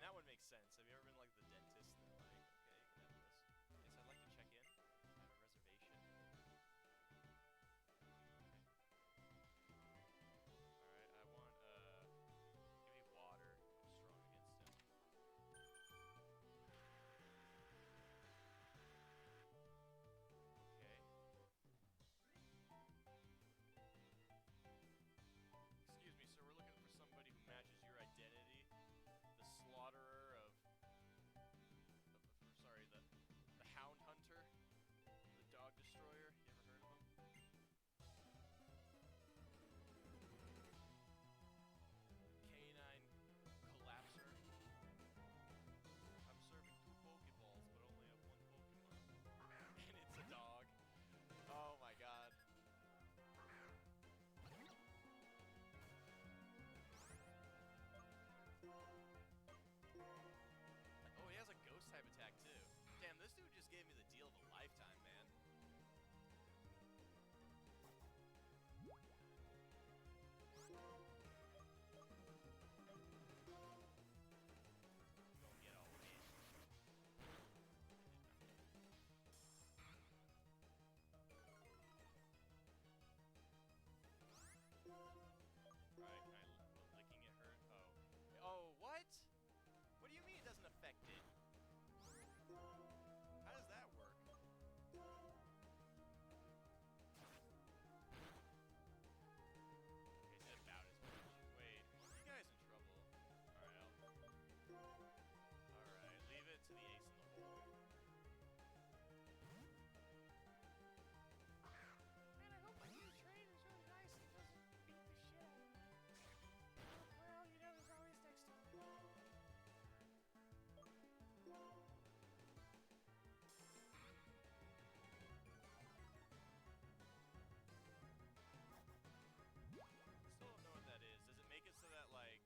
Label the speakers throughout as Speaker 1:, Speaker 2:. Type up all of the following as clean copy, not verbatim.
Speaker 1: that one makes sense. Have you ever been like the dentist and they're like, okay, you can have this. Yes, I'd like to check in. I have a reservation. Alright, I want, give me water. I'm strong against him. Okay. Excuse me, sir, we're looking for somebody who matches your identity. The slaughterer of sorry, the hound hunter, the dog destroyer. You ever heard of him? Canine collapser. I'm serving 2 Pokeballs, but only have 1 Pokemon. And it's a dog. Oh my god. Oh, he has a ghost type attack too. Damn, this dude just gave me the deal of a lifetime, man. Don't get all in. Right, licking it hurt. Oh. Oh, what? What do you mean it doesn't affect it? How does that work? Okay, it's about as much. Wait, you guys in trouble. Alright, Alright, leave it to the ace in the hole.
Speaker 2: Man, I hope my new trainer's really nice and doesn't beat the shit out of me. Well, you know, there's always next time.
Speaker 1: Still don't know what that is. Does it make it so that, like,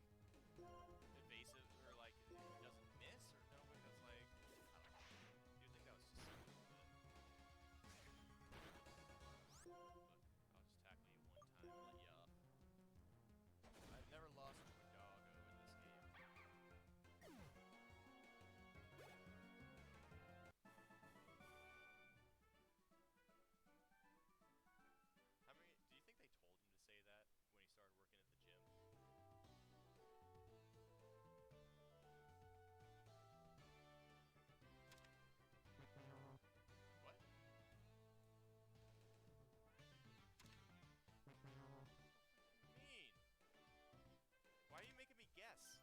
Speaker 1: evasive, or, like, it doesn't miss, or no, because, like, I don't know. You'd think that was just something Look, I'll just tackle you one time and let you up. I've never lost to a doggo in this game. How many, do you think they told him to say that when he started working at the gym? What? Mean. Why are you making me guess?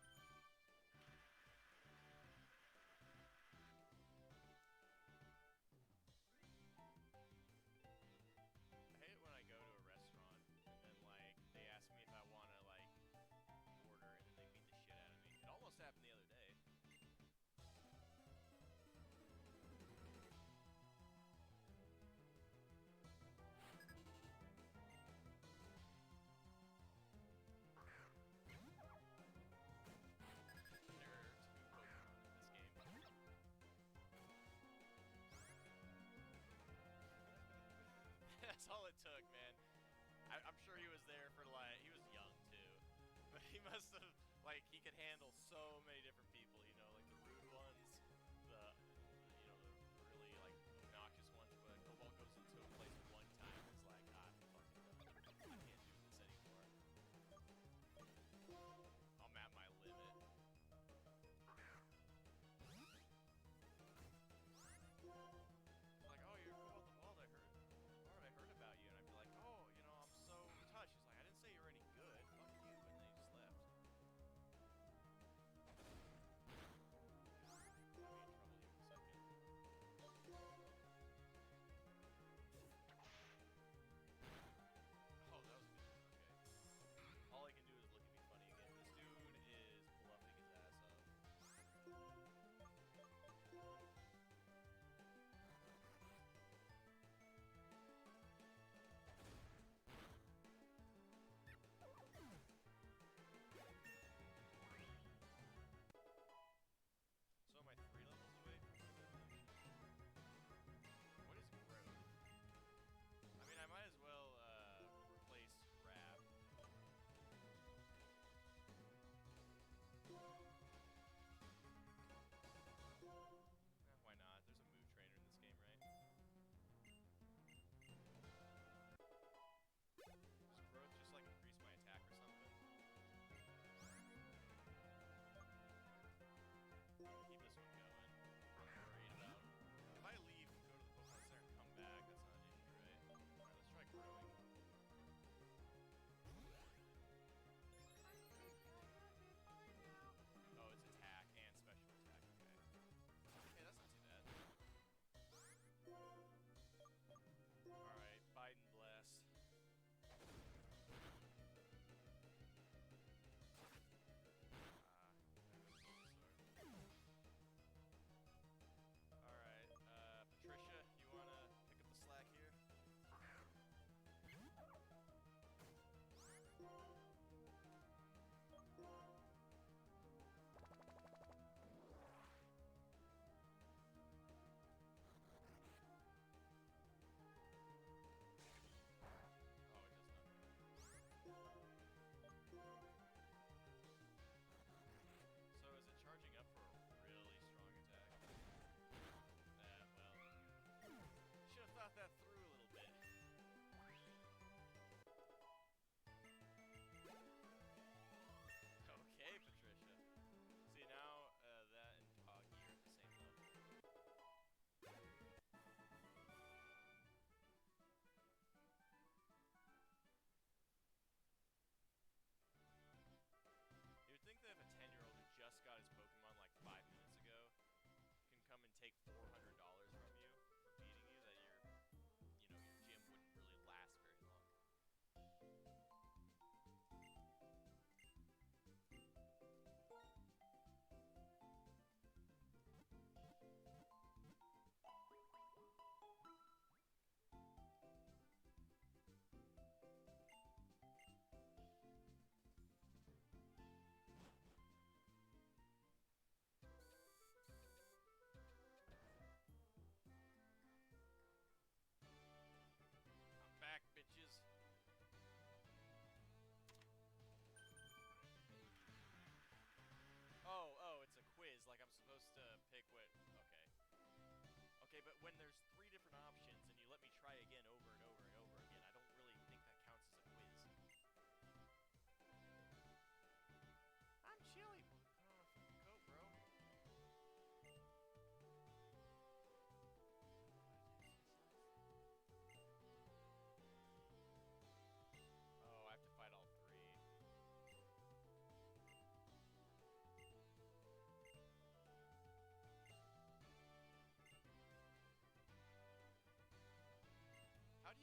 Speaker 1: I hate it when I go to a restaurant and then, like, they ask me if I want to, like, order and then they beat the shit out of me. It almost happened the other day. There are 2 Pokemon in this game. That's all it took, man. I'm sure he was there for, like, he was young too, but he must have, like, he could handle so many different people, you know, like the rude ones, you know, the really, like, obnoxious ones. But Cobalt goes into a place one time and is like, I'm fucking done. I can't do this anymore. I'm at my limit. Like, oh, you're Cobalt the Bald, I heard about you, and I'd be like, oh, take $400 from you for beating you, that your gym wouldn't really last very long. I'm back, bitches. Oh, it's a quiz. Like I'm supposed to pick what. Okay. Okay, but when there's 3 different options and you let me try again over and over and over again, I don't really think that counts as a quiz. I'm chilly. Put on a fucking coat, bro. Oh, I have to fight all 3. How do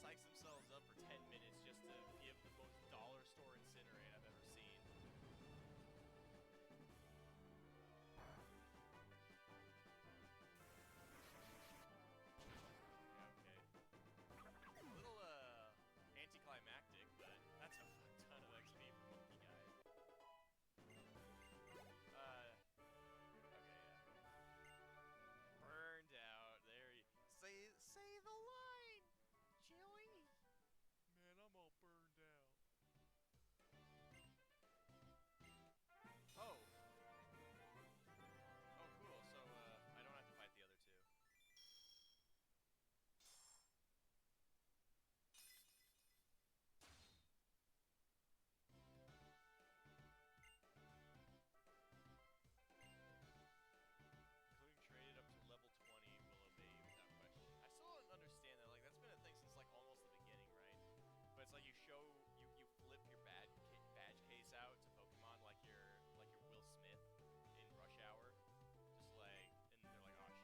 Speaker 1: psychs themselves up for 10 minutes just to give the most dollar store incinerate I've ever seen. Yeah, okay. A little, anticlimactic, but that's a fuck ton of XP for Monkey Guy. Okay, yeah. Burned out. There you say the line, Chili. Man, I'm all burned out. Oh. Oh, cool. So, I don't have to fight the other two. Including traded up to level 20 will obey you without question. I still don't understand that. Like, that's been a thing since, like, almost the beginning, right? But it's like you flip your badge case out to Pokemon like you're Will Smith in Rush Hour. Just like, and they're like, oh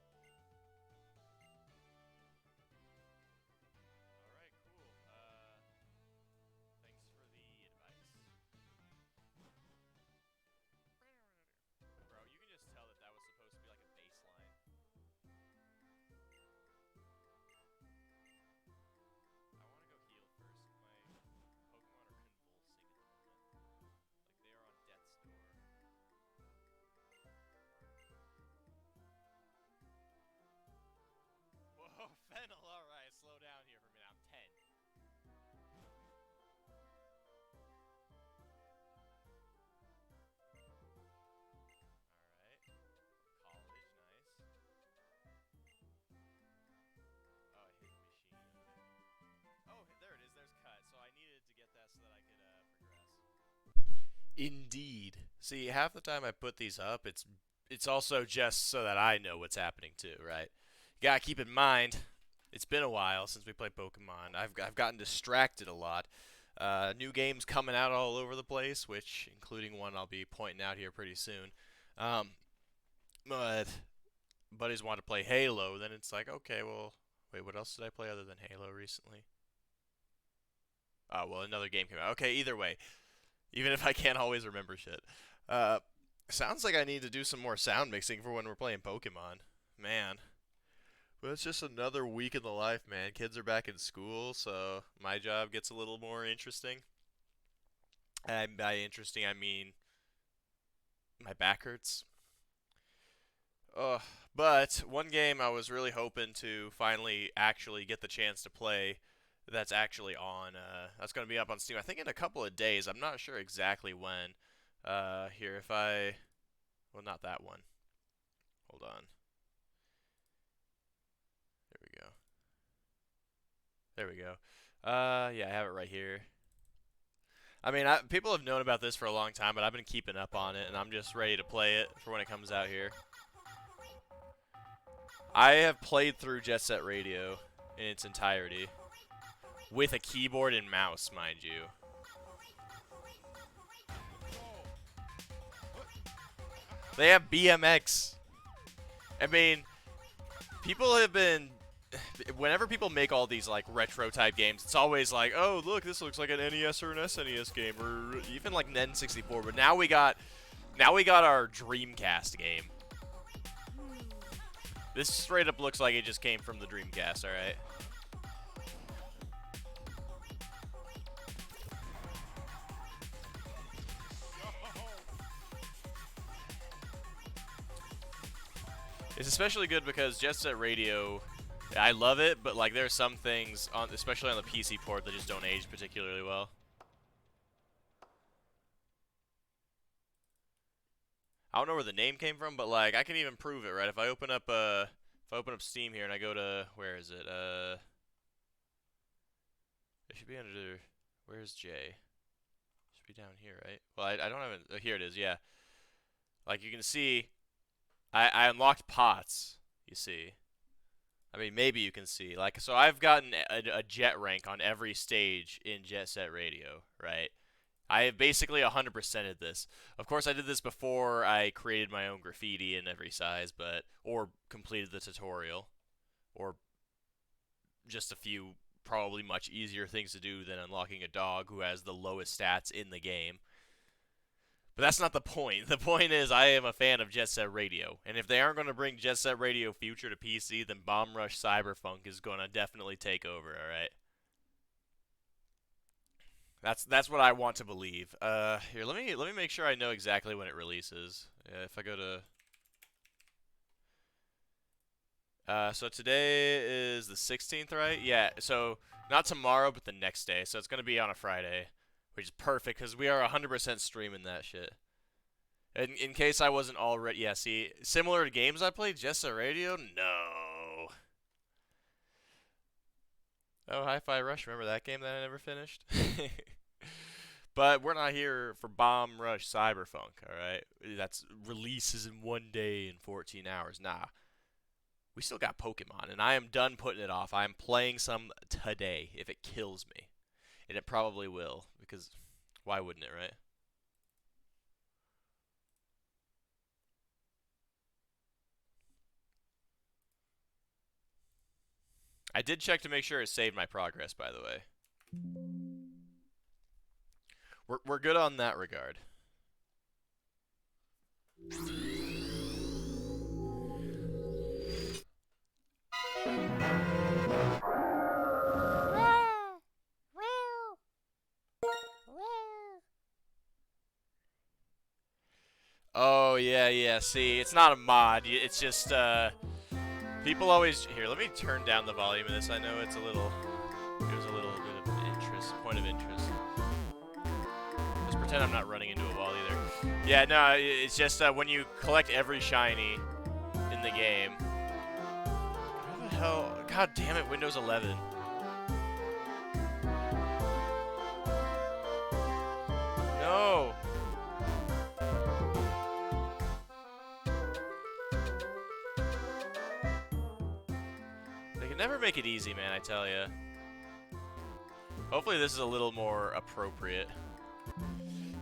Speaker 1: shit, I better do what he says. Alright, cool. Thanks for the advice. Bro, you can just tell that was supposed to be like a baseline. I want to go heal first. My Pokemon are convulsing at the moment. Like they are on death's door. Whoa, Fennel, alright, slow down here for a minute. I'm 10. Alright. College, nice. Oh, hidden machine, okay. Oh, there it is, there's cut. So I needed to get that so that I could, progress. Indeed. See, half the time I put these up, it's also just so that I know what's happening too, right? You gotta keep in mind, it's been a while since we played Pokemon. I've gotten distracted a lot. New games coming out all over the place, which including one I'll be pointing out here pretty soon. But buddies want to play Halo, then it's like, okay, well, wait, what else did I play other than Halo recently? Oh, well, another game came out. Okay, either way, even if I can't always remember shit. Sounds like I need to do some more sound mixing for when we're playing Pokemon. Man. But it's just another week in the life, man. Kids are back in school, so my job gets a little more interesting. And by interesting, I mean my back hurts. But one game I was really hoping to finally actually get the chance to play that's actually on, that's going to be up on Steam, I think in a couple of days. I'm not sure exactly when. Here, if I, well, not that one. Hold on. There we go. There we go. Yeah, I have it right here. I mean, people have known about this for a long time, but I've been keeping up on it, and I'm just ready to play it for when it comes out here. I have played through Jet Set Radio in its entirety. With a keyboard and mouse, mind you. They have BMX. I mean, people have been... Whenever people make all these, like, retro-type games, it's always like, oh, look, this looks like an NES or an SNES game, or even, like, an N64. But now we got our Dreamcast game. This straight up looks like it just came from the Dreamcast, alright? It's especially good because Jet Set Radio, I love it, but like there are some things, especially on the PC port, that just don't age particularly well. I don't know where the name came from, but like I can even prove it, right? If I open up Steam here and I go to, where is it? It should be under, where's J? It should be down here, right? Well, I don't have it. Oh, here it is. Yeah. Like you can see, I unlocked pots. You see. I mean, maybe you can see. Like, so I've gotten a jet rank on every stage in Jet Set Radio, right? I have basically 100%ed this. Of course, I did this before I created my own graffiti in every size, or completed the tutorial, or just a few probably much easier things to do than unlocking a dog who has the lowest stats in the game. But that's not the point. The point is I am a fan of Jet Set Radio, and if they aren't going to bring Jet Set Radio Future to PC, then Bomb Rush Cyberpunk is going to definitely take over, all right? That's what I want to believe. Here, let me make sure I know exactly when it releases. If I go to so today is the 16th, right? Yeah, so not tomorrow, but the next day. So it's going to be on a Friday, which is perfect because we are 100% streaming that shit. In case I wasn't already, yeah, see, similar to games I played, Jet Set Radio? No. Oh, Hi-Fi Rush, remember that game that I never finished? But we're not here for Bomb Rush Cyberpunk, alright? That's releases in 1 day and 14 hours. Nah. We still got Pokemon, and I am done putting it off. I am playing some today if it kills me. And it probably will, because why wouldn't it, right? I did check to make sure it saved my progress, by the way. We're good on that regard. Oh, yeah, see, it's not a mod, it's just, people always, here, let me turn down the volume of this, I know it's a little, it was a little bit of interest, point of interest. Just pretend I'm not running into a wall either. Yeah, no, it's just, when you collect every shiny in the game. How the hell, god damn it, Windows 11. No! They can never make it easy, man, I tell ya. Hopefully this is a little more appropriate.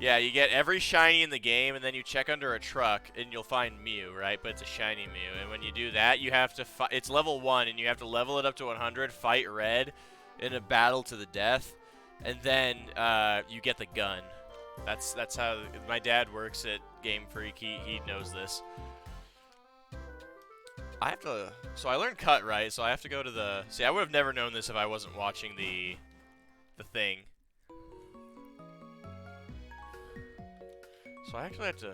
Speaker 1: Yeah, you get every shiny in the game, and then you check under a truck, and you'll find Mew, right? But it's a shiny Mew, and when you do that, you have to fight. It's level 1, and you have to level it up to 100, fight Red in a battle to the death, and then you get the gun. That's how my dad works at Game Freak. He knows this. I have to. So I learned cut, right? So I have to go to the. See, I would have never known this if I wasn't watching the thing. So I actually have to...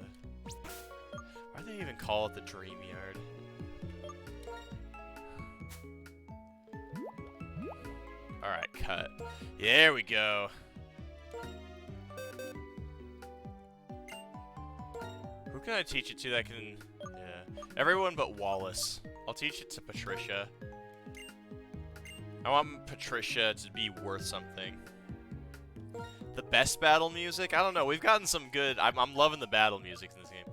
Speaker 1: Why do they even call it the Dream Yard? Alright, cut. Yeah, there we go. Who can I teach it to that can... Yeah. Everyone but Wallace. I'll teach it to Patricia. I want Patricia to be worth something. The best battle music? I don't know. We've gotten some good... I'm loving the battle music in this game.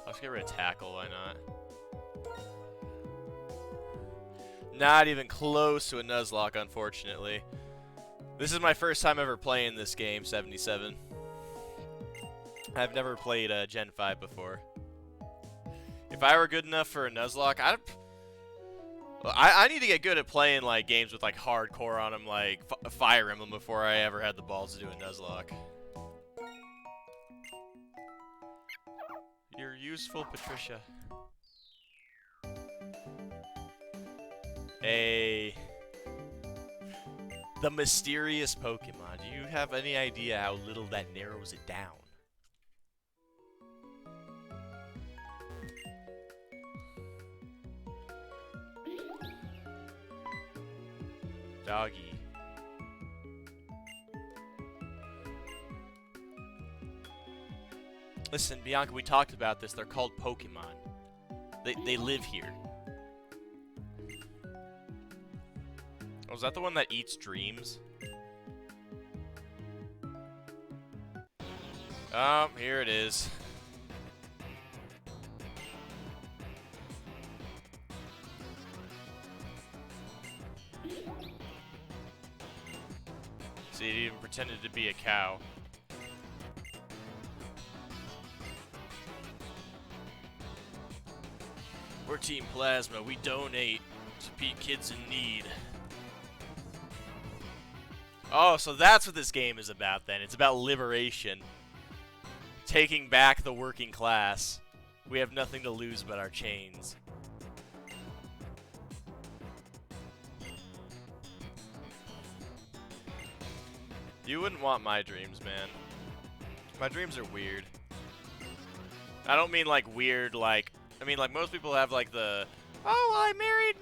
Speaker 1: Let's get rid of Tackle. Why not? Not even close to a Nuzlocke, unfortunately. This is my first time ever playing this game, 77. I've never played Gen 5 before. If I were good enough for a Nuzlocke, I need to get good at playing like games with like hardcore on them, like Fire Emblem, before I ever had the balls to do a Nuzlocke. You're useful, Patricia. The mysterious Pokemon. Do you have any idea how little that narrows it down? Doggy. Listen, Bianca, we talked about this. They're called Pokemon. They live here. Oh, is that the one that eats dreams? Here it is. pretended to be a cow. We're Team Plasma. We donate to kids in need. Oh, so that's what this game is about then. It's about liberation. Taking back the working class. We have nothing to lose but our chains. You wouldn't want my dreams, man. My dreams are weird. I don't mean like weird, like... I mean, like, most people have, like, the... Oh, well, I married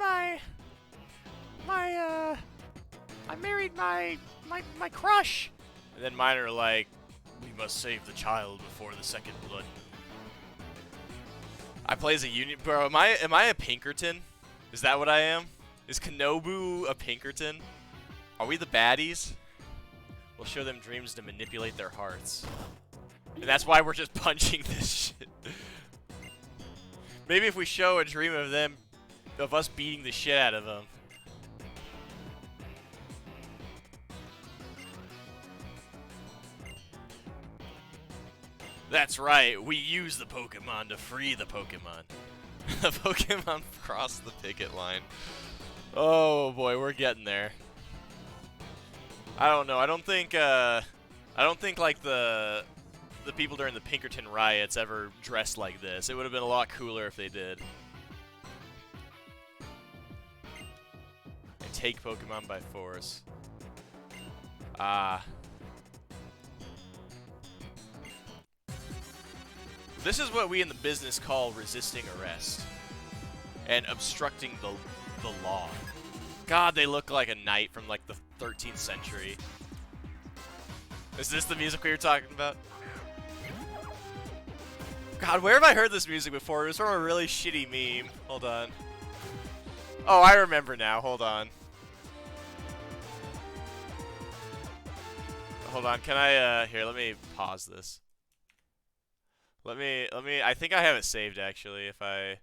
Speaker 1: my crush! And then mine are like, we must save the child before the second blood. I play as a union... Bro, am I a Pinkerton? Is that what I am? Is Kenobu a Pinkerton? Are we the baddies? We'll show them dreams to manipulate their hearts. And that's why we're just punching this shit. Maybe if we show a dream of them, of us beating the shit out of them. That's right, we use the Pokemon to free the Pokemon. The Pokemon crossed the picket line. Oh boy, we're getting there. I don't know. I don't think like the people during the Pinkerton riots ever dressed like this. It would have been a lot cooler if they did. And take Pokemon by force. Ah. This is what we in the business call resisting arrest. And obstructing the law. God, they look like a knight from like the 13th century. Is this the music we were talking about? God, where have I heard this music before? It was from a really shitty meme. Hold on. Oh, I remember now. Hold on. Hold on. Can I, here, let me pause this. Let me, I think I have it saved, actually, if I...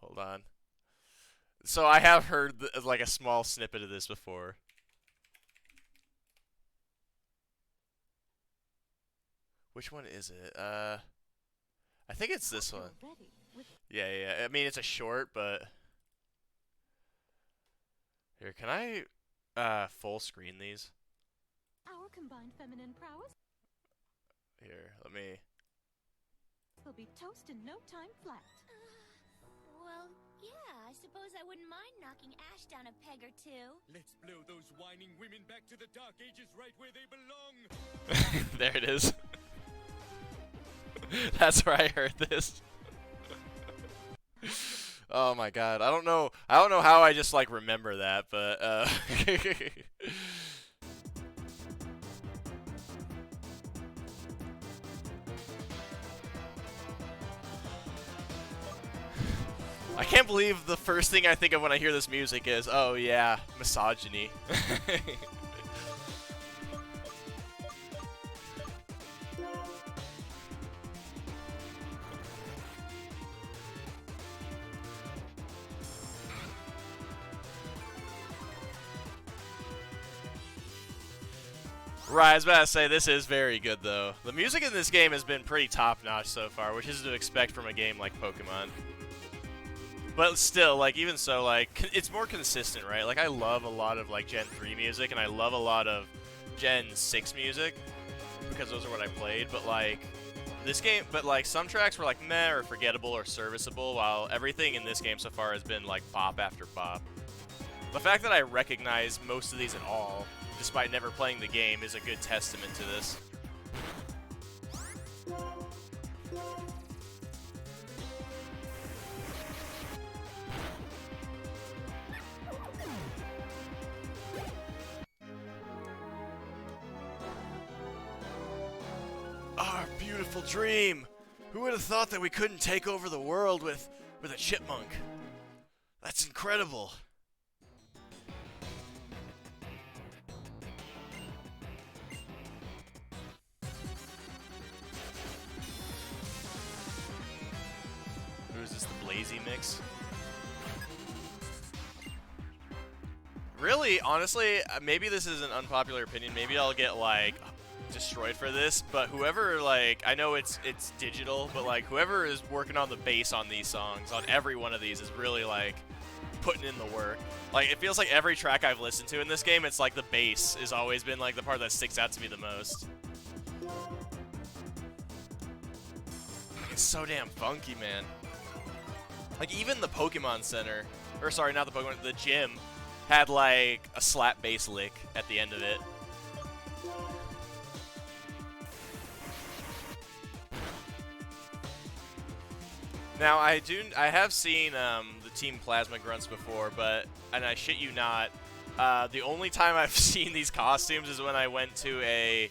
Speaker 1: Hold on. So I have heard, like, a small snippet of this before. Which one is it? I think it's this one. Yeah, yeah. I mean, it's a short, but... Here, can I, full screen these?
Speaker 3: Our combined feminine prowess
Speaker 1: Here, let me...
Speaker 3: will be toast in no time flat.
Speaker 4: Well, yeah, I suppose I wouldn't mind knocking Ash down a peg or two.
Speaker 5: Let's blow those whining women back to the Dark Ages right where they belong.
Speaker 1: There it is. That's where I heard this. Oh my god, I don't know how I just like remember that, but I can't believe the first thing I think of when I hear this music is, oh yeah, misogyny. Right, I was about to say, this is very good, though. The music in this game has been pretty top-notch so far, which is to expect from a game like Pokemon. But still, like, even so, like, it's more consistent, right? Like, I love a lot of, like, Gen 3 music, and I love a lot of Gen 6 music, because those are what I played, but, like, this game, but, like, some tracks were, like, meh, or forgettable, or serviceable, while everything in this game so far has been, like, bop after bop. The fact that I recognize most of these at all, despite never playing the game, is a good testament to this. Our beautiful dream! Who would have thought that we couldn't take over the world with a chipmunk? That's incredible! Who is this, the Blazy mix? really, honestly, maybe this is an unpopular opinion. Maybe I'll get like destroyed for this, but whoever like I know it's digital, but like whoever is working on the bass on these songs, on every one of these, is really like putting in the work. Like it feels like every track I've listened to in this game, it's like the bass has always been like the part that sticks out to me the most. It's so damn funky, man. Like even the Pokemon Center, or sorry, not the Pokemon, the gym had like a slap bass lick at the end of it. Now I have seen the Team Plasma Grunts before, and I shit you not, the only time I've seen these costumes is when I went to a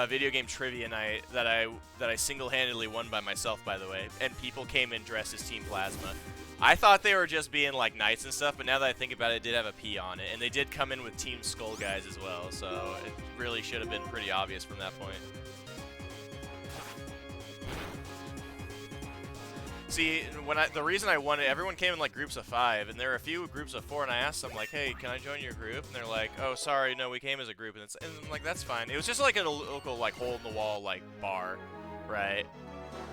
Speaker 1: video game trivia night that I single-handedly won by myself, by the way, and people came in dressed as Team Plasma. I thought they were just being like knights and stuff, but now that I think about it, it did have a P on it, and they did come in with Team Skull guys as well, so it really should have been pretty obvious from that point. See, the reason I won it, everyone came in like groups of 5, and there were a few groups of 4, and I asked them like, "Hey, can I join your group?" And they're like, "Oh, sorry, no, we came as a group." And I'm like, "That's fine." It was just like a local like hole in the wall like bar, right?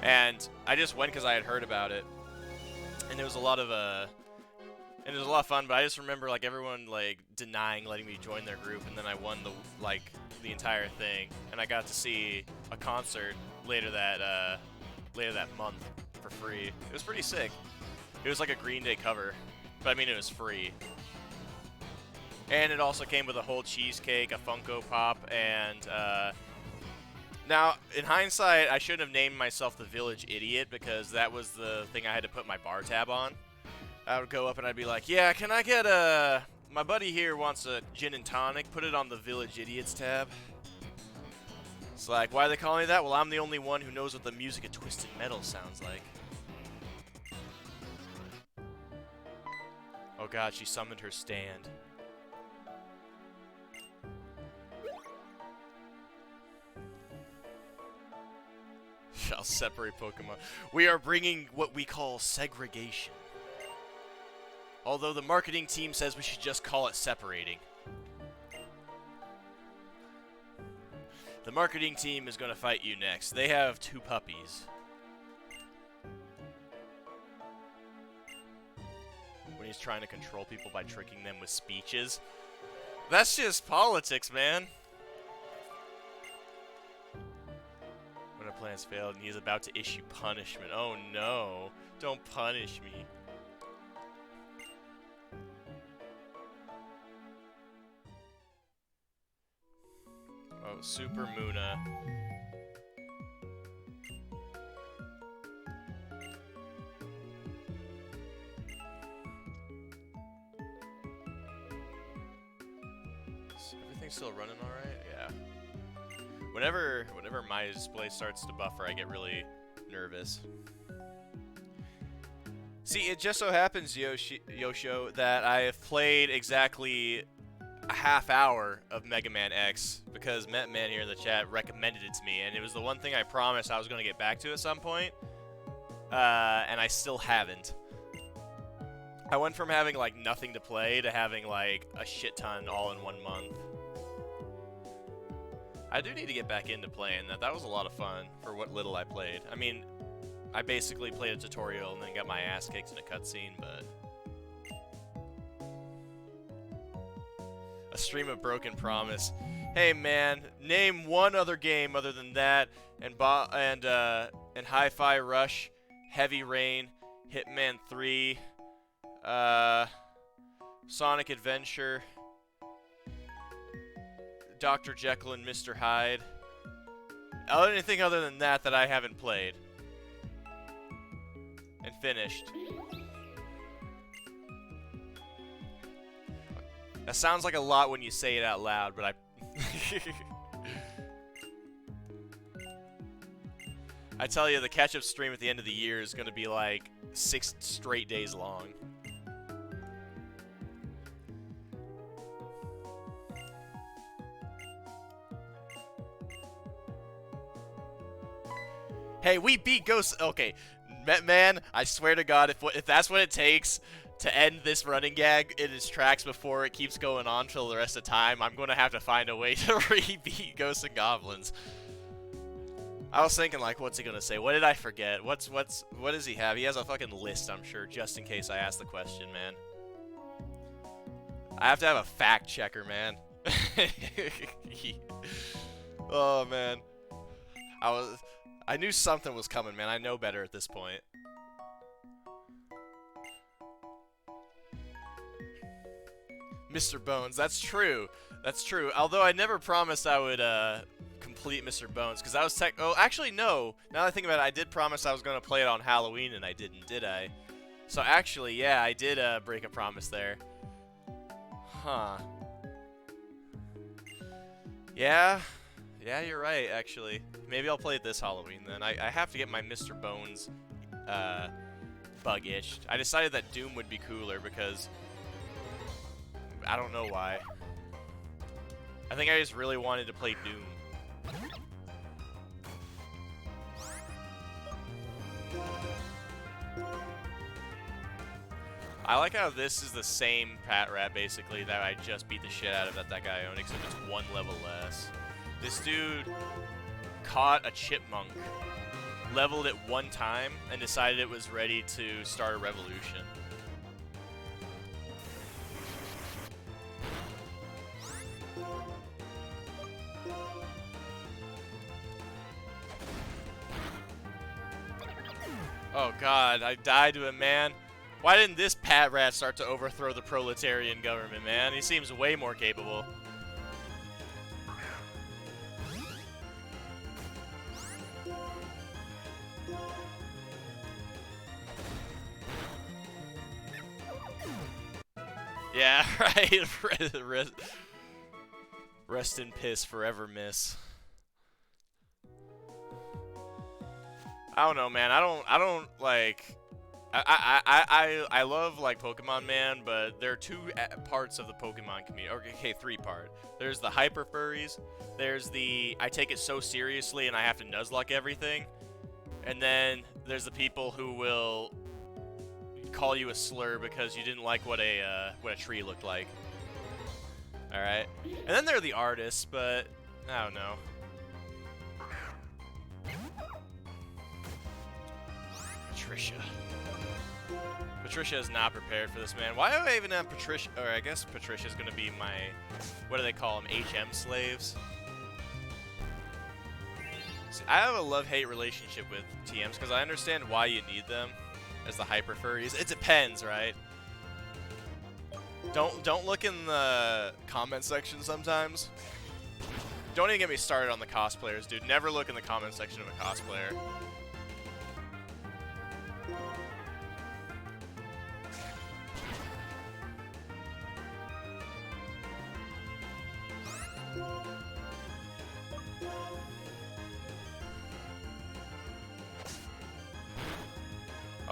Speaker 1: And I just went because I had heard about it, and it was a lot of and it was a lot of fun. But I just remember like everyone like denying letting me join their group, and then I won the entire thing, and I got to see a concert later that month for free. It was pretty sick. It was like a Green Day cover, but I mean it was free. And it also came with a whole cheesecake, a Funko Pop, and now in hindsight I shouldn't have named myself the Village Idiot because that was the thing I had to put my bar tab on. I would go up and I'd be like, "Yeah, can I get my buddy here wants a gin and tonic, put it on the Village Idiots tab." It's like, why are they calling me that? Well, I'm the only one who knows what the music of Twisted Metal sounds like. Oh god, she summoned her stand. I'll separate Pokemon. We are bringing what we call segregation. Although the marketing team says we should just call it separating. The marketing team is going to fight you next. They have 2 puppies. When he's trying to control people by tricking them with speeches. That's just politics, man. When a plan's failed and he is about to issue punishment. Oh no. Don't punish me. Oh, Super Muna. Is everything still running all right? Yeah. Whenever my display starts to buffer, I get really nervous. See, it just so happens, Yosho, that I have played exactly a half hour of Mega Man X because Metman here in the chat recommended it to me, and it was the one thing I promised I was going to get back to at some point, and I still haven't. I went from having like nothing to play to having like a shit ton all in 1 month. I do need to get back into playing that. That was a lot of fun for what little I played. I mean, I basically played a tutorial and then got my ass kicked in a cutscene, but a stream of Broken Promise. Hey man, name one other game other than that, and Hi-Fi Rush, Heavy Rain, Hitman 3, Sonic Adventure, Dr. Jekyll and Mr. Hyde. Anything other than that I haven't played and finished. That sounds like a lot when you say it out loud, but I tell you, the catch-up stream at the end of the year is going to be like 6 straight days long. Hey, we beat Ghost. Okay, man, I swear to God, if that's what it takes to end this running gag in its tracks before it keeps going on till the rest of the time, I'm gonna have to find a way to rebeat Ghosts and Goblins. I was thinking, like, what's he gonna say? What did I forget? What does he have? He has a fucking list, I'm sure, just in case I ask the question, man. I have to have a fact checker, man. Oh, man. I knew something was coming, man. I know better at this point. Mr. Bones, that's true. That's true. Although I never promised I would complete Mr. Bones, because I was oh, actually no. Now that I think about it, I did promise I was going to play it on Halloween, and I didn't, did I? So actually, yeah, I did break a promise there. Huh. Yeah. Yeah, you're right, actually. Maybe I'll play it this Halloween, then. I have to get my Mr. Bones bug itched. I decided that Doom would be cooler because I don't know why. I think I just really wanted to play Doom. I like how this is the same Pat Rat, basically, that I just beat the shit out of at that guy owned, except it's one level less. This dude caught a chipmunk, leveled it one time, and decided it was ready to start a revolution. Oh god, I died to him, man. Why didn't this Pat Rat start to overthrow the proletarian government, man? He seems way more capable. Yeah, right. Rest in piss, forever miss. I don't know, man. I don't like. I love like Pokemon, man, but there are two parts of the Pokemon community. Okay, three part. There's the hyper furries. There's the I take it so seriously and I have to Nuzlocke everything. And then there's the people who will call you a slur because you didn't like what a tree looked like. All right. And then there are the artists, but I don't know. Patricia is not prepared for this, man. Why do I even have Patricia? Or I guess Patricia's gonna be my, what do they call them? HM slaves. See, I have a love-hate relationship with TMs because I understand why you need them as the hyper furries. It depends, right? Don't look in the comment section sometimes. Don't even get me started on the cosplayers, dude. Never look in the comment section of a cosplayer.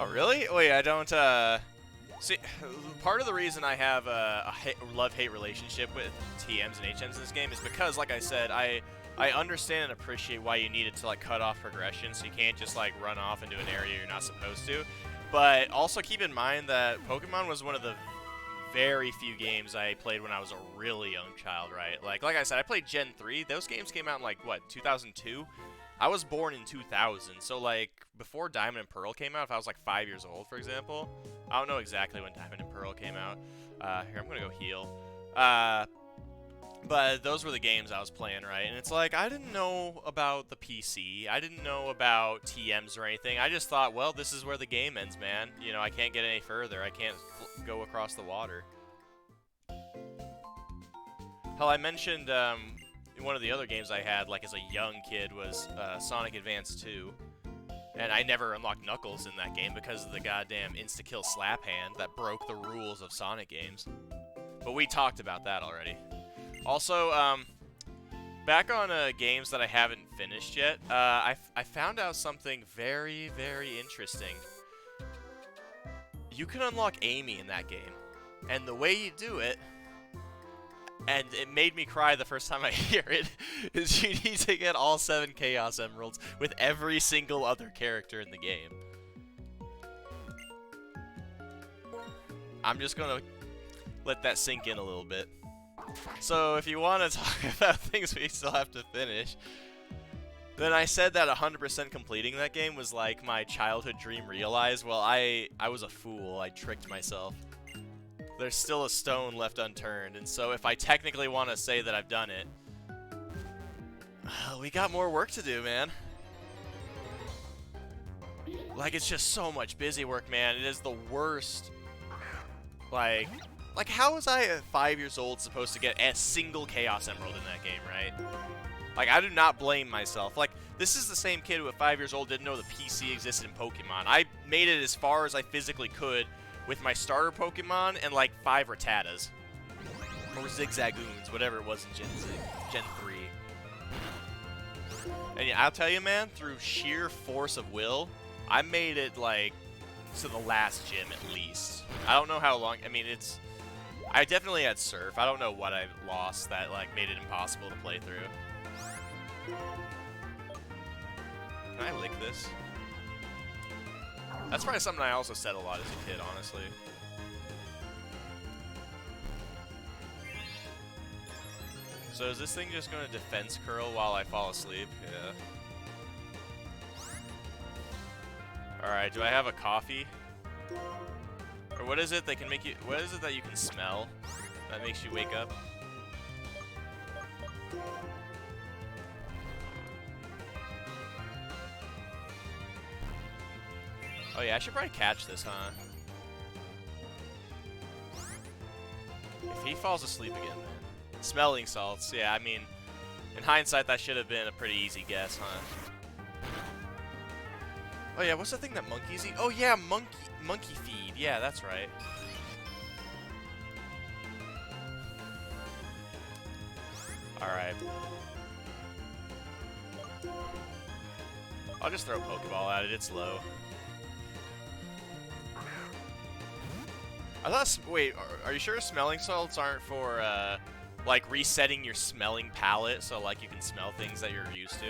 Speaker 1: Oh, really? Wait, I don't, see, part of the reason I have a love-hate relationship with TMs and HMs in this game is because, like I said, I understand and appreciate why you needed to, like, cut off progression, so you can't just, like, run off into an area you're not supposed to. But also keep in mind that Pokemon was one of the very few games I played when I was a really young child, right? Like I said, I played Gen 3. Those games came out in, like, what, 2002? I was born in 2000, so, like, before Diamond and Pearl came out, if I was, like, 5 years old, for example, I don't know exactly when Diamond and Pearl came out. Here, I'm gonna go heal. But those were the games I was playing, right? And it's like, I didn't know about the PC. I didn't know about TMs or anything. I just thought, well, this is where the game ends, man. You know, I can't get any further. I can't go across the water. Hell, I mentioned, one of the other games I had, like, as a young kid was Sonic Advance 2. And I never unlocked Knuckles in that game because of the goddamn insta-kill slap hand that broke the rules of Sonic games. But we talked about that already. Also, back on games that I haven't finished yet, I found out something very, very interesting. You can unlock Amy in that game. And the way you do it, and it made me cry the first time I hear it, is you need to get all 7 Chaos Emeralds with every single other character in the game. I'm just gonna let that sink in a little bit. So if you want to talk about things we still have to finish, then I said that 100% completing that game was like my childhood dream realized. Well, I was a fool. I tricked myself. There's still a stone left unturned, and so if I technically want to say that I've done it, we got more work to do, man. Like, it's just so much busy work, man. It is the worst. Like how was I at 5 years old supposed to get a single Chaos Emerald in that game, right? Like, I do not blame myself. Like, this is the same kid who at 5 years old didn't know the PC existed in Pokemon. I made it as far as I physically could with my starter Pokemon and, like, 5 Rattatas. Or Zigzagoons, whatever it was in Gen 3. And yeah, I'll tell you, man, through sheer force of will, I made it, like, to the last gym at least. I don't know how long. I mean, I definitely had Surf. I don't know what I lost that, like, made it impossible to play through. Can I lick this? That's probably something I also said a lot as a kid, honestly. So is this thing just going to defense curl while I fall asleep? Yeah. Alright, do I have a coffee? Or what is it that can make you... What is it that you can smell that makes you wake up? Oh yeah, I should probably catch this, huh? If he falls asleep again, then. Smelling salts, yeah, I mean, in hindsight, that should have been a pretty easy guess, huh? Oh yeah, what's the thing that monkeys eat? Oh yeah, monkey feed. Yeah, that's right. Alright. I'll just throw a Pokeball at it, it's low. I thought, wait, are you sure smelling salts aren't for, like, resetting your smelling palette so, like, you can smell things that you're used to?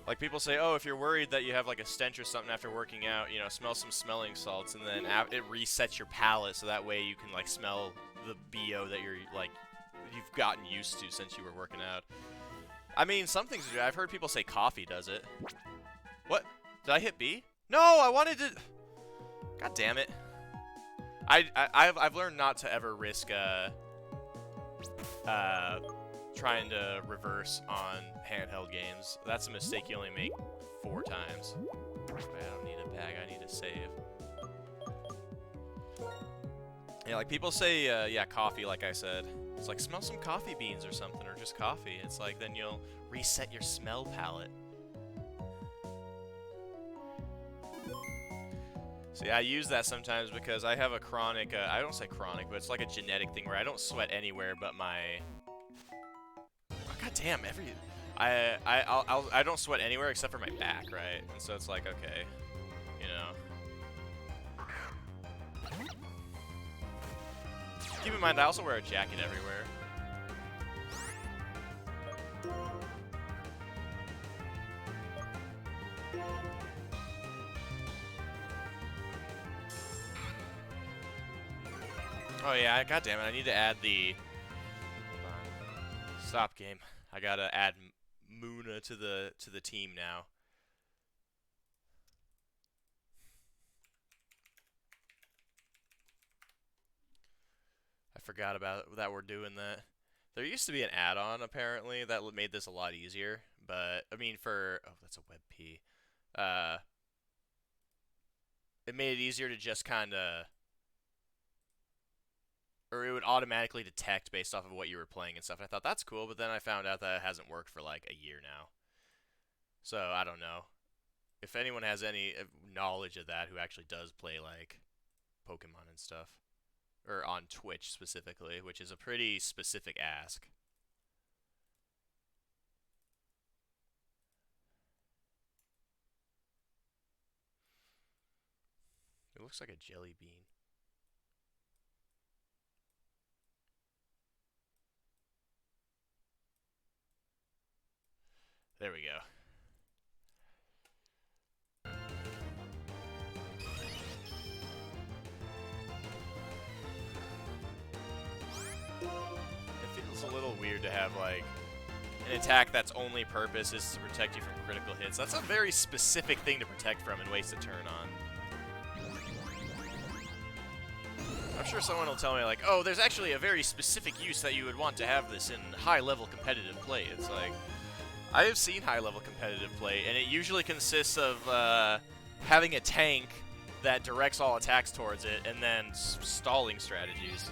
Speaker 1: Like, people say, oh, if you're worried that you have, like, a stench or something after working out, you know, smell some smelling salts, and then it resets your palate so that way you can, like, smell the BO that you're, like, you've gotten used to since you were working out. I mean, some things do. I've heard people say coffee does it. What? Did I hit B? No, I wanted to... God damn it. I've learned not to ever risk, trying to reverse on handheld games. That's a mistake you only make 4 times. I don't need a bag, I need a save. Yeah, like people say, yeah, coffee, like I said. It's like, smell some coffee beans or something, or just coffee. It's like, then you'll reset your smell palette. So yeah, I use that sometimes because I have a chronic, I don't say chronic, but it's like a genetic thing where I don't sweat anywhere but my... Oh, God damn, I don't sweat anywhere except for my back, right? And so it's like, okay, you know. Keep in mind, I also wear a jacket everywhere. Oh yeah, god damn it, I need to add the... Hold on. Stop game. I gotta add Muna to the team now. I forgot about that we're doing that. There used to be an add-on, apparently, that made this a lot easier. But, I mean, for... Oh, that's a WebP. It made it easier to just kind of... Or it would automatically detect based off of what you were playing and stuff. And I thought, that's cool, but then I found out that it hasn't worked for like a year now. So, I don't know. If anyone has any knowledge of that who actually does play like Pokemon and stuff. Or on Twitch specifically, which is a pretty specific ask. It looks like a jelly bean. There we go. feels a little weird to have, like, an attack that's only purpose is to protect you from critical hits. That's a very specific thing to protect from and waste a turn on. I'm sure someone will tell me, like, oh, there's actually a very specific use that you would want to have this in high-level competitive play. It's like, I have seen high-level competitive play, and it usually consists of having a tank that directs all attacks towards it, and then stalling strategies.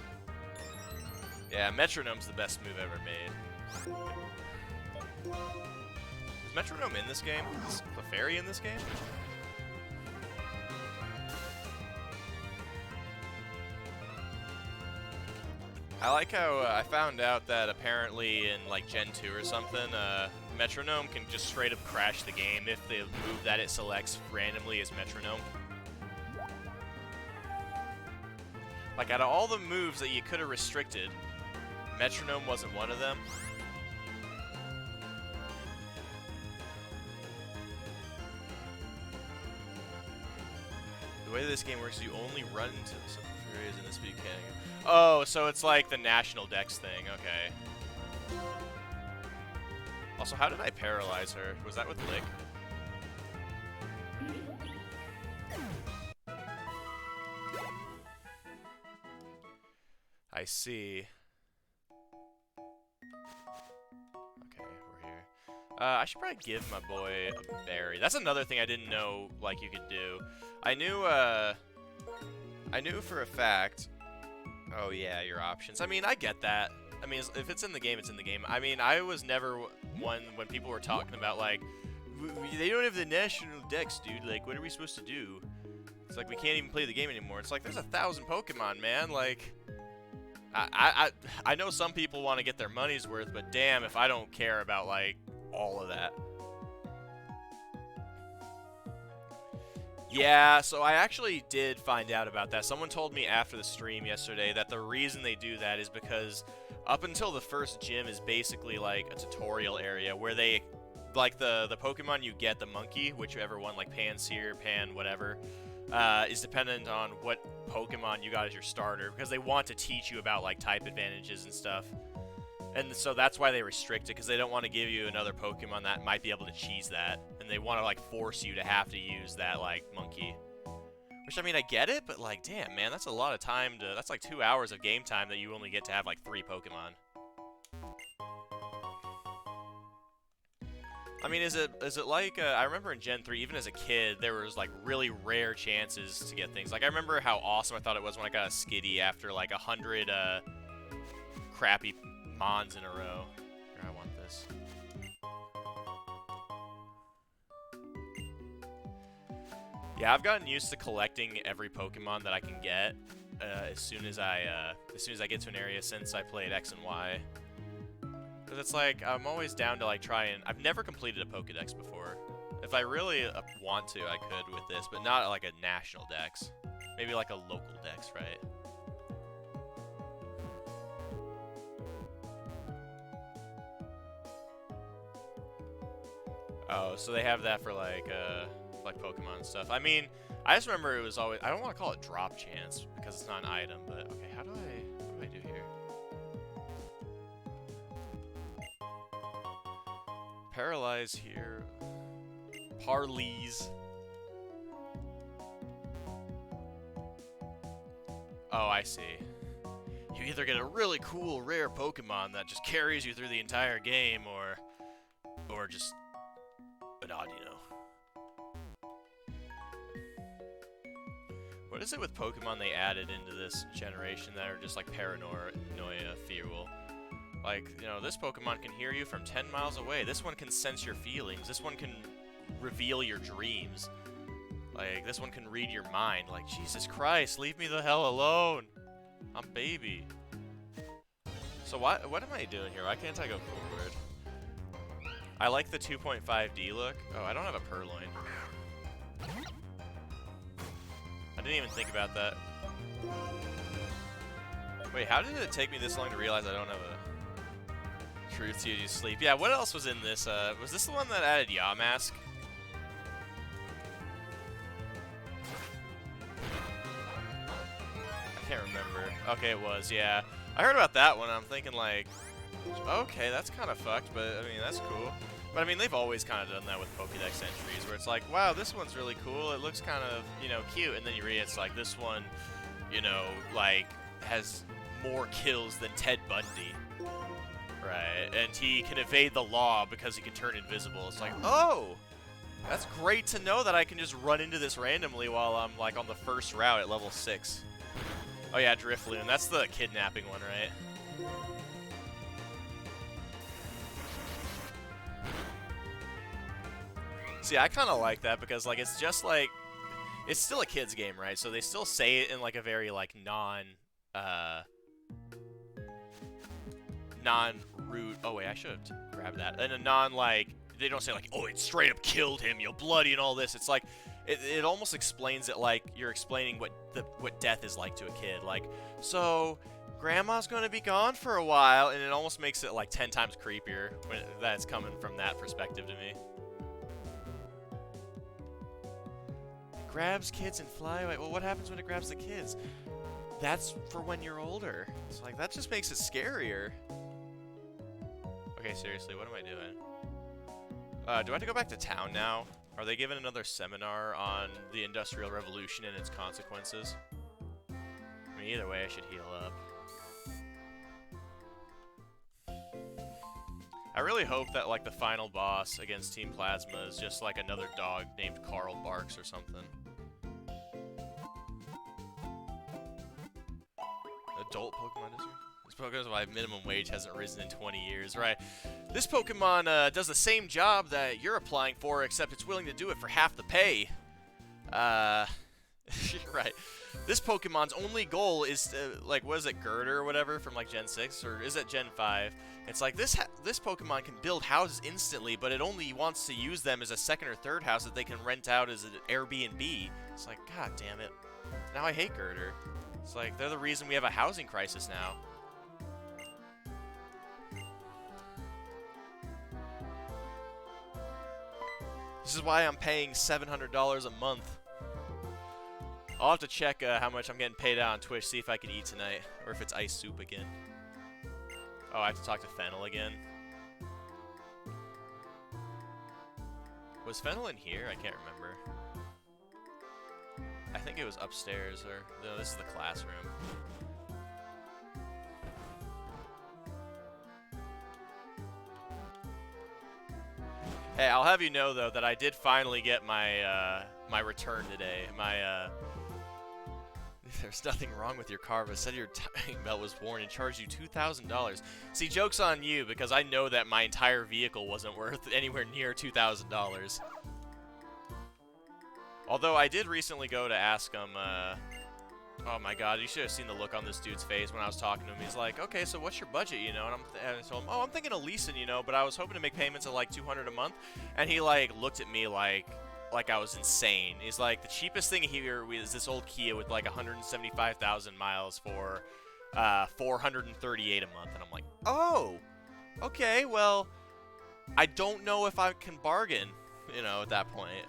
Speaker 1: Yeah, Metronome's the best move ever made. Is Metronome in this game? Is Clefairy in this game? I like how I found out that apparently in like Gen 2 or something, Metronome can just straight up crash the game if the move that it selects randomly is Metronome. Like, out of all the moves that you could have restricted, Metronome wasn't one of them. The way this game works is you only run into some areas in this speed mechanic. Oh, so it's like the national dex thing, okay. Also, how did I paralyze her? Was that with Lick? I see. Okay, we're here. I should probably give my boy a berry. That's another thing I didn't know, like, you could do. I knew for a fact... Oh, yeah, your options. I mean, I get that. I mean, if it's in the game, it's in the game. I mean, I was never one when people were talking about, like, they don't have the national dex, dude. Like, what are we supposed to do? It's like, we can't even play the game anymore. It's like, there's 1,000 Pokemon, man. Like... I know some people want to get their money's worth, but damn if I don't care about, like, all of that. Yeah, so I actually did find out about that. Someone told me after the stream yesterday that the reason they do that is because up until the first gym is basically, like, a tutorial area where they, like, the Pokemon you get, the monkey, whichever one, like Pansear, Pan, whatever, is dependent on what Pokemon you got as your starter, because they want to teach you about, like, type advantages and stuff. And so that's why they restrict it, because they don't want to give you another Pokemon that might be able to cheese that. And they want to, like, force you to have to use that, like, monkey. Which, I mean, I get it, but, like, damn, man, that's a lot of time to... That's, like, 2 hours of game time that you only get to have, like, 3 Pokemon. I mean, is it like, I remember in Gen 3, even as a kid, there was, like, really rare chances to get things. Like, I remember how awesome I thought it was when I got a Skitty after, like, 100, crappy Mons in a row. Here, I want this. Yeah, I've gotten used to collecting every Pokemon that I can get, as soon as I get to an area since I played X and Y. Because it's like, I'm always down to, like, try and... I've never completed a Pokedex before. If I really want to, I could with this, but not, like, a national dex. Maybe, like, a local dex, right? Oh, so they have that for, like Pokemon and stuff. I mean, I just remember it was always... I don't want to call it drop chance, because it's not an item, but... Okay, what do I do here? Paralyze here. Parleys. Oh, I see. You either get a really cool, rare Pokemon that just carries you through the entire game, or just an Audino. What is it with Pokemon they added into this generation that are just like Paranoia, Fearful? Like, you know, this Pokemon can hear you from 10 miles away. This one can sense your feelings. This one can reveal your dreams. Like, this one can read your mind. Like, Jesus Christ, leave me the hell alone. I'm baby. So what am I doing here? Why can't I go forward? I like the 2.5D look. Oh, I don't have a Purloin. I didn't even think about that. Wait, how did it take me this long to realize I don't have a... Truth to you sleep. Yeah, what else was in this? Was this the one that added Yamask? I can't remember. Okay, it was, yeah. I heard about that one. I'm thinking, like, Okay, that's kind of fucked, but I mean, that's cool. But I mean, they've always kind of done that with Pokédex entries, where it's like, wow, this one's really cool. It looks kind of, you know, cute. And then you read it, it's like, this one, you know, like, has more kills than Ted Bundy. Right, and he can evade the law because he can turn invisible. It's like, oh, that's great to know that I can just run into this randomly while I'm, like, on the first route at level 6. Oh yeah, Drifloon. That's the kidnapping one, right? See, I kind of like that because, like, it's just like, it's still a kid's game, right? So they still say it in, like, a very, like, non-root. Oh, wait, I should have grabbed that. And a like, they don't say, like, oh, it straight up killed him, you bloody and all this. It's like, it almost explains it like you're explaining what death is like to a kid. Like, so, Grandma's going to be gone for a while, and it almost makes it, like, 10 times creepier when that's coming from that perspective to me. Grabs kids and fly away. Well, what happens when it grabs the kids? That's for when you're older. It's like, that just makes it scarier. Okay, seriously, what am I doing? Do I have to go back to town now? Are they giving another seminar on the Industrial Revolution and its consequences? I mean, either way, I should heal up. I really hope that, like, the final boss against Team Plasma is just, like, another dog named Carl Barks or something. Adult Pokemon is This Pokemon's why minimum wage hasn't risen in 20 years, right? This Pokemon does the same job that you're applying for, except it's willing to do it for half the pay. Right. This Pokemon's only goal is to, like, what is it, Girder or whatever from, like, Gen 6? Or is it Gen 5? It's like, this Pokemon can build houses instantly, but it only wants to use them as a second or third house that they can rent out as an Airbnb. It's like, god damn it. Now I hate Girder. It's like, they're the reason we have a housing crisis now. This is why I'm paying $700 a month. I'll have to check how much I'm getting paid out on Twitch, see if I can eat tonight, or if it's ice soup again. Oh, I have to talk to Fennel again. Was Fennel in here? I can't remember. I think it was upstairs, or no, this is the classroom. Hey, I'll have you know though that I did finally get my my return today. My there's nothing wrong with your car, but said your timing belt was worn and charged you $2,000. See, joke's on you because I know that my entire vehicle wasn't worth anywhere near $2,000. Although I did recently go to ask him, oh my god, you should have seen the look on this dude's face when I was talking to him. He's like, okay, so what's your budget, you know? And I told him, oh, I'm thinking of leasing, you know, but I was hoping to make payments of like $200 a month. And he like looked at me like I was insane. He's like, the cheapest thing here is this old Kia with like 175,000 miles for $438 a month. And I'm like, oh, okay, well, I don't know if I can bargain, you know, at that point.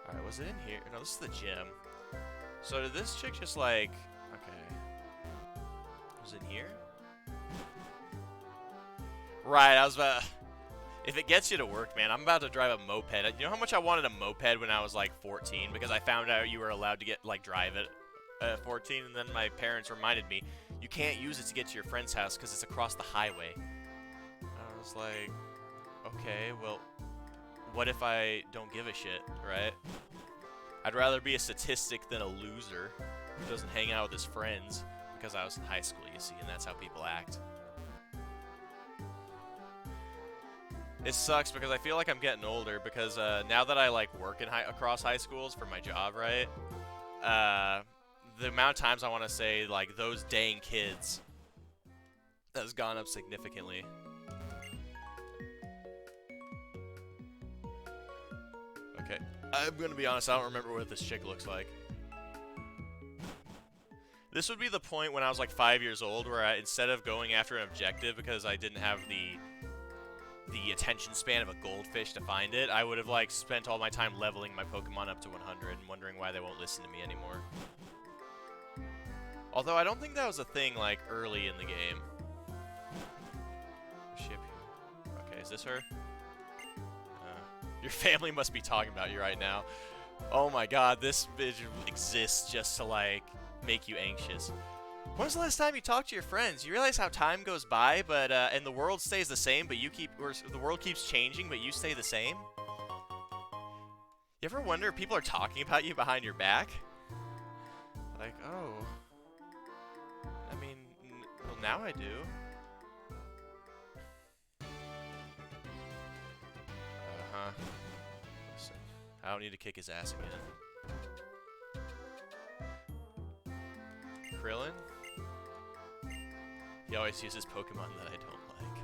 Speaker 1: Alright, was it in here? No, this is the gym. So did this chick just like... Okay. Was it in here? Right, I was about... If it gets you to work, man, I'm about to drive a moped. You know how much I wanted a moped when I was like 14? Because I found out you were allowed to get, like, drive it at 14, and then my parents reminded me, you can't use it to get to your friend's house because it's across the highway. I was like, okay, well... What if I don't give a shit, right? I'd rather be a statistic than a loser who doesn't hang out with his friends because I was in high school, you see, and that's how people act. It sucks because I feel like I'm getting older because now that I like work in across high schools for my job, right? The amount of times I want to say like those dang kids has gone up significantly. Okay, I'm gonna be honest, I don't remember what this chick looks like. This would be the point when I was like 5 years old where I, instead of going after an objective because I didn't have the attention span of a goldfish to find it, I would have like spent all my time leveling my Pokemon up to 100 and wondering why they won't listen to me anymore. Although I don't think that was a thing like early in the game. Ship here. Okay, is this her? Your family must be talking about you right now. Oh my god, this bitch exists just to like make you anxious. When was the last time you talked to your friends? You realize how time goes by, but and the world stays the same, but the world keeps changing, but you stay the same? You ever wonder if people are talking about you behind your back? Like, oh. I mean, well, now I do. Uh-huh. Listen, I don't need to kick his ass again. Krillin? He always uses Pokemon that I don't like.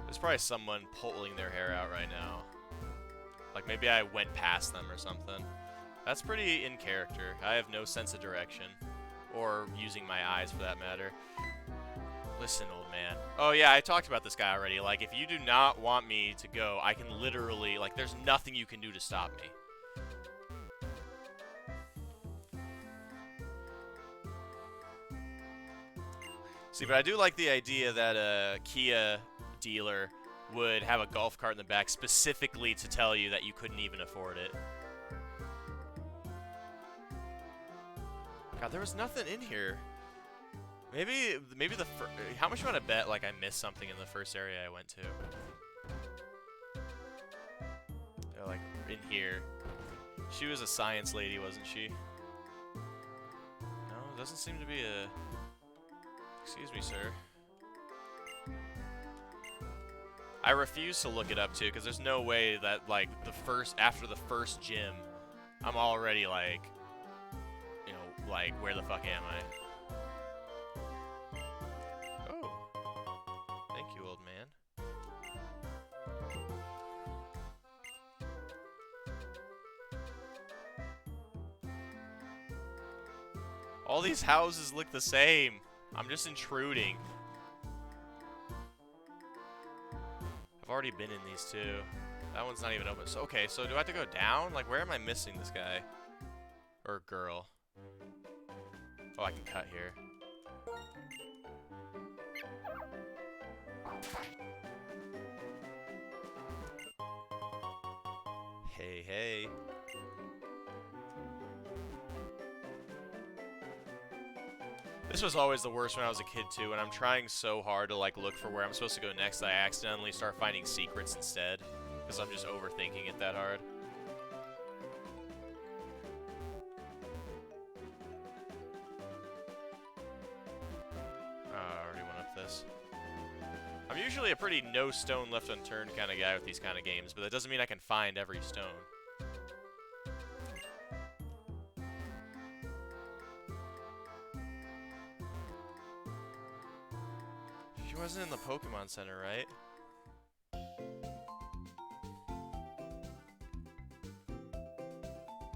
Speaker 1: There's probably someone pulling their hair out right now. Like maybe I went past them or something. That's pretty in character. I have no sense of direction. Or using my eyes for that matter. Listen, old man. Oh yeah, I talked about this guy already. Like, if you do not want me to go, I can literally, like, there's nothing you can do to stop me. See, but I do like the idea that a Kia dealer would have a golf cart in the back specifically to tell you that you couldn't even afford it. God, there was nothing in here. Maybe the how much you want to bet like I missed something in the first area I went to? They're like in here. She was a science lady, wasn't she? No, doesn't seem to be a. Excuse me, sir. I refuse to look it up too, because there's no way that like after the first gym, I'm already like, you know, like where the fuck am I? Oh, thank you, old man. All these houses look the same. I'm just intruding. I've already been in these two. That one's not even open. So, okay, so do I have to go down? Like, where am I missing this guy? Or girl? Oh, I can cut here. Hey, hey. This was always the worst when I was a kid too, and I'm trying so hard to like look for where I'm supposed to go next that I accidentally start finding secrets instead, because I'm just overthinking it that hard. Oh, I already went up this. I'm usually a pretty no stone left unturned kind of guy with these kind of games, but that doesn't mean I can find every stone. She wasn't in the Pokemon Center, right?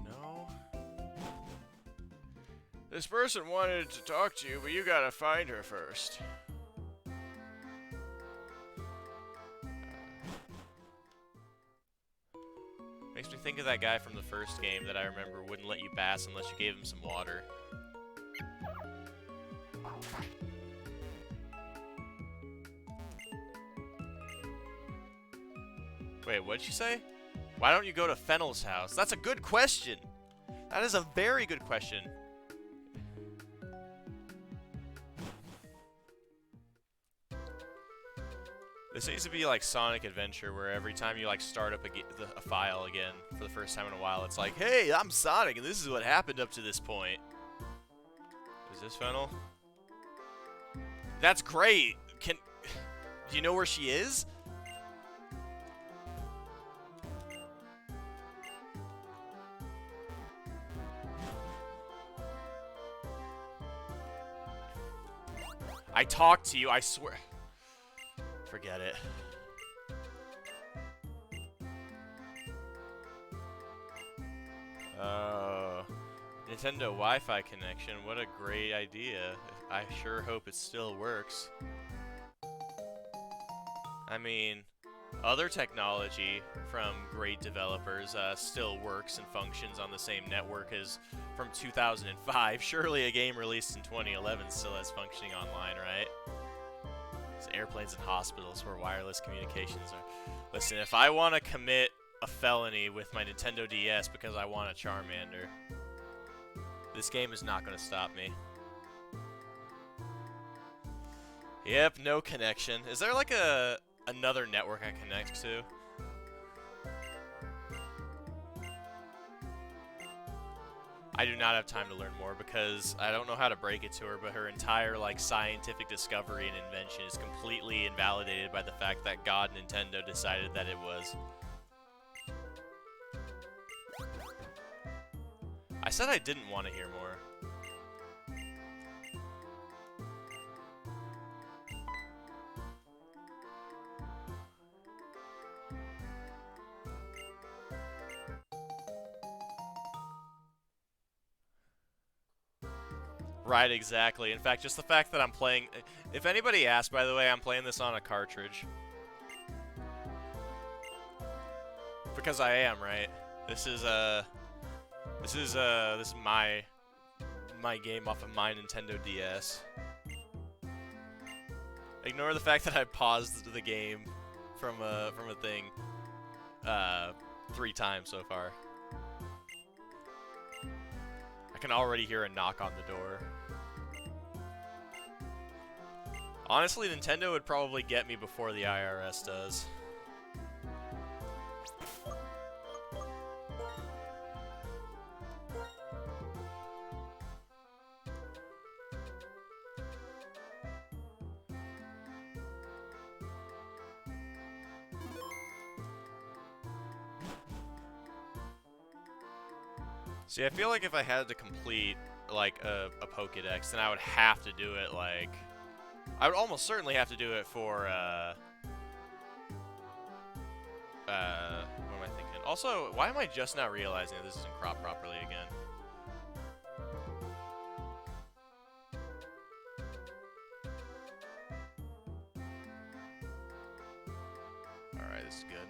Speaker 1: No? This person wanted to talk to you, but you gotta find her first. Makes me think of that guy from the first game that I remember wouldn't let you pass unless you gave him some water. Wait, what'd she say? Why don't you go to Fennel's house? That's a good question. That is a very good question. This needs to be like Sonic Adventure, where every time you like start up a file again for the first time in a while, it's like, hey, I'm Sonic, and this is what happened up to this point. Is this Fennel? That's great. Do you know where she is? I talked to you, I swear. Forget it. Oh. Nintendo Wi-Fi connection, what a great idea. I sure hope it still works. I mean, other technology from great developers still works and functions on the same network as from 2005. Surely a game released in 2011 still has functioning online, right? It's airplanes and hospitals where wireless communications are. Listen, if I want to commit a felony with my Nintendo DS because I want a Charmander, this game is not going to stop me. Yep, no connection. Is there like another network I connect to? I do not have time to learn more because I don't know how to break it to her, but her entire like scientific discovery and invention is completely invalidated by the fact that God Nintendo decided that it was. I said I didn't want to hear more. Right, exactly. In fact, just the fact that I'm playing... If anybody asks, by the way, I'm playing this on a cartridge. Because I am, right? This is my game off of my Nintendo DS. Ignore the fact that I paused the game from a thing 3 times so far. I can already hear a knock on the door. Honestly, Nintendo would probably get me before the IRS does. See, I feel like if I had to complete, like, a Pokédex, then I would have to do it, like... I would almost certainly have to do it for, what am I thinking? Also, why am I just now realizing that this isn't cropped properly again? Alright, this is good.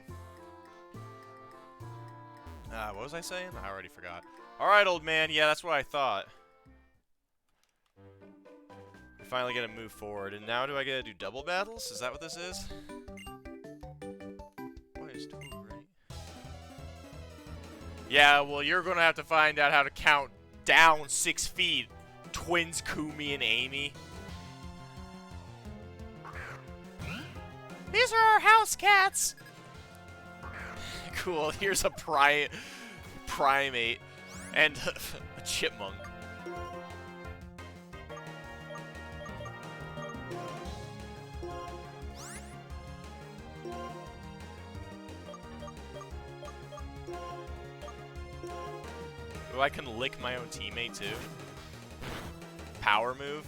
Speaker 1: What was I saying? I already forgot. Alright, old man, yeah, that's what I thought. I finally get to move forward, and now do I get to do double battles? Is that what this is? What is 2, right? Yeah, well, you're gonna have to find out how to count down 6 feet, twins Kumi and Amy. These are our house cats! Cool, here's a primate and a chipmunk. Oh, I can lick my own teammate too. Power move.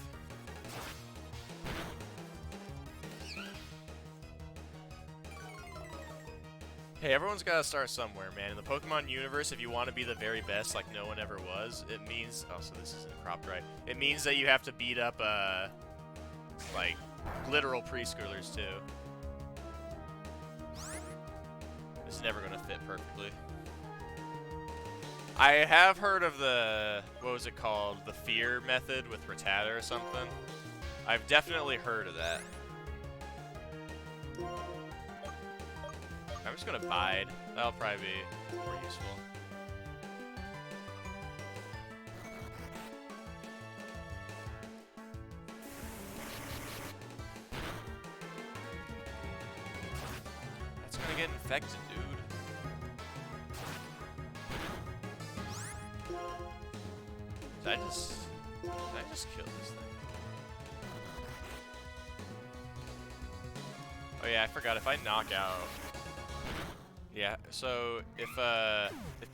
Speaker 1: Hey, everyone's got to start somewhere, man. In the Pokemon universe, if you want to be the very best, like no one ever was, it means... Oh, so this isn't cropped right. It means that you have to beat up, like, literal preschoolers, too. This is never going to fit perfectly. I have heard of the... What was it called? The fear method with Rattata or something. I've definitely heard of that. I'm just gonna bide. That'll probably be more useful. That's gonna get infected, dude. Did I just kill this thing? Oh yeah, I forgot. If I knock out... Yeah, so if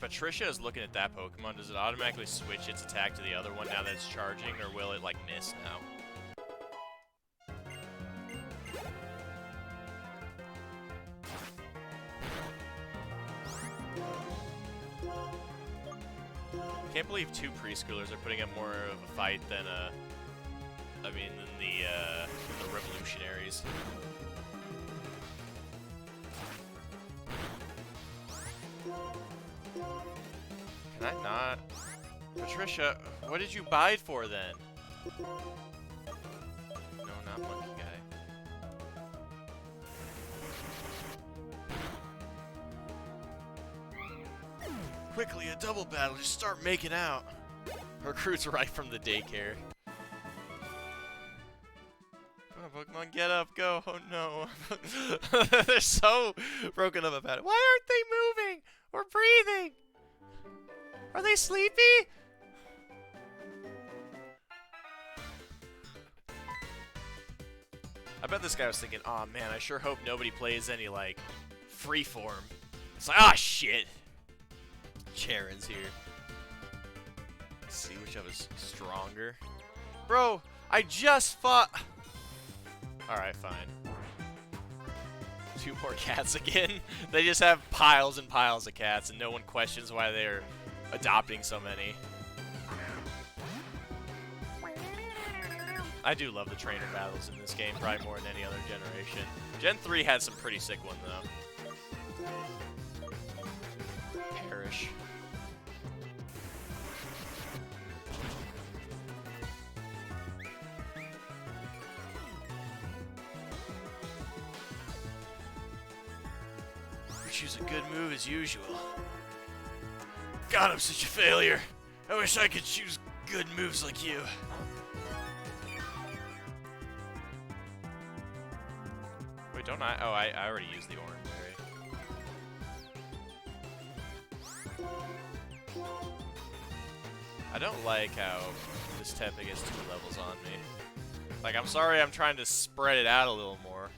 Speaker 1: Patricia is looking at that Pokemon, does it automatically switch its attack to the other one now that it's charging, or will it, like, miss now? Can't believe 2 preschoolers are putting up more of a fight than, than the revolutionaries. Can I not? Patricia, what did you buy it for then? No, not monkey guy. Quickly, a double battle. Just start making out. Recruits right from the daycare. Come on, Pokemon, get up, go. Oh no. They're so broken up about it. Why aren't they moving or breathing? Are they sleepy? I bet this guy was thinking, aw man, I sure hope nobody plays any, like, freeform. It's like, ah shit. Charon's here. Let's see which of us is stronger. Bro, I just fought. Alright, fine. 2 more cats again. They just have piles and piles of cats, and no one questions why they're adopting so many. I do love the trainer battles in this game, probably more than any other generation. Gen 3 had some pretty sick ones, though. Perish. You choose a good move as usual. God, I'm such a failure. I wish I could choose good moves like you. Wait, don't I? Oh, I already used the orange berry. I don't like how this Tepa gets 2 levels on me. Like, I'm sorry I'm trying to spread it out a little more.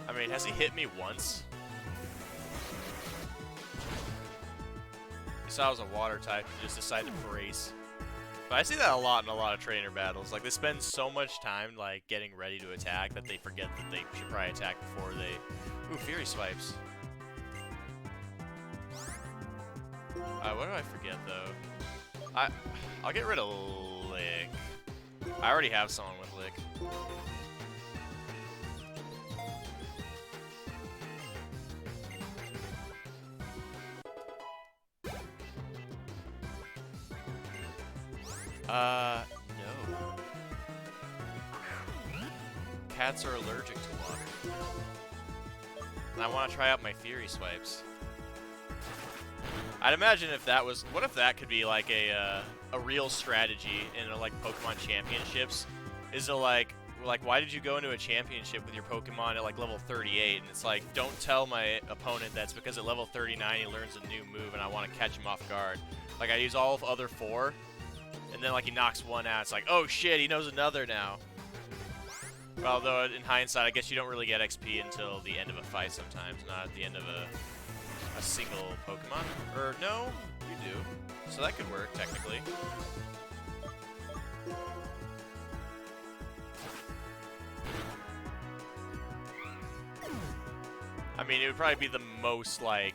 Speaker 1: I mean, has he hit me once? He saw I was a water type and just decided to brace. But I see that a lot in a lot of trainer battles. Like, they spend so much time, like, getting ready to attack that they forget that they should probably attack before they... Ooh, Fury Swipes. What do I forget, though? I'll get rid of Lick. I already have someone with Lick. No. Cats are allergic to water. And I want to try out my Fury Swipes. I'd imagine if that was... What if that could be like a real strategy in like Pokemon Championships? Is to like, why did you go into a championship with your Pokemon at like level 38? And it's like, don't tell my opponent that's because at level 39 he learns a new move and I want to catch him off guard. Like, I use all of other 4, and then like he knocks one out. It's like, oh shit, he knows another now. Although in hindsight, I guess you don't really get XP until the end of a fight sometimes, not at the end of a single Pokemon. Or no, you do. So that could work technically. I mean, it would probably be the most like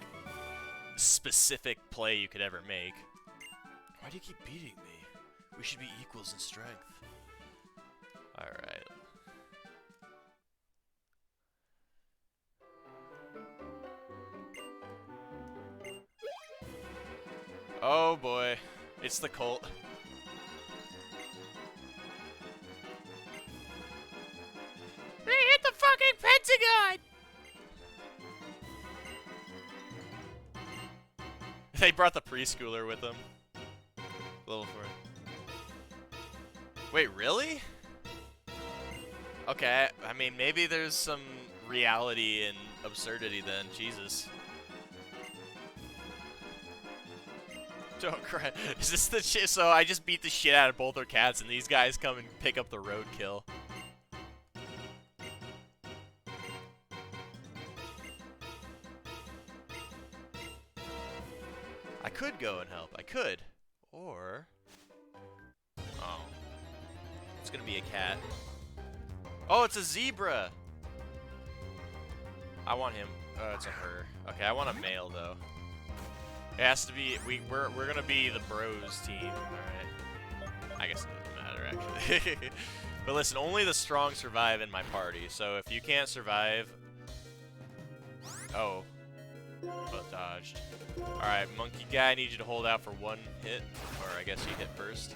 Speaker 1: specific play you could ever make. Why do you keep beating me? We should be equals in strength. Alright. Oh boy. It's the Colt. They hit the fucking Pentagon! They brought the preschooler with them. Level 4. Wait, really? Okay, I mean, maybe there's some reality and absurdity then. Jesus. Don't cry. Is this the shit? So I just beat the shit out of both our cats and these guys come and pick up the roadkill. I could go and help. I could. Or... Oh. It's gonna be a cat. Oh, it's a zebra! I want him. Oh, it's a her. Okay, I want a male, though. It has to be... We're gonna be the bros team. Alright. I guess it doesn't matter, actually. But listen, only the strong survive in my party. So if you can't survive... Oh. But dodged. Alright, monkey guy, I need you to hold out for one hit. Or I guess you hit first.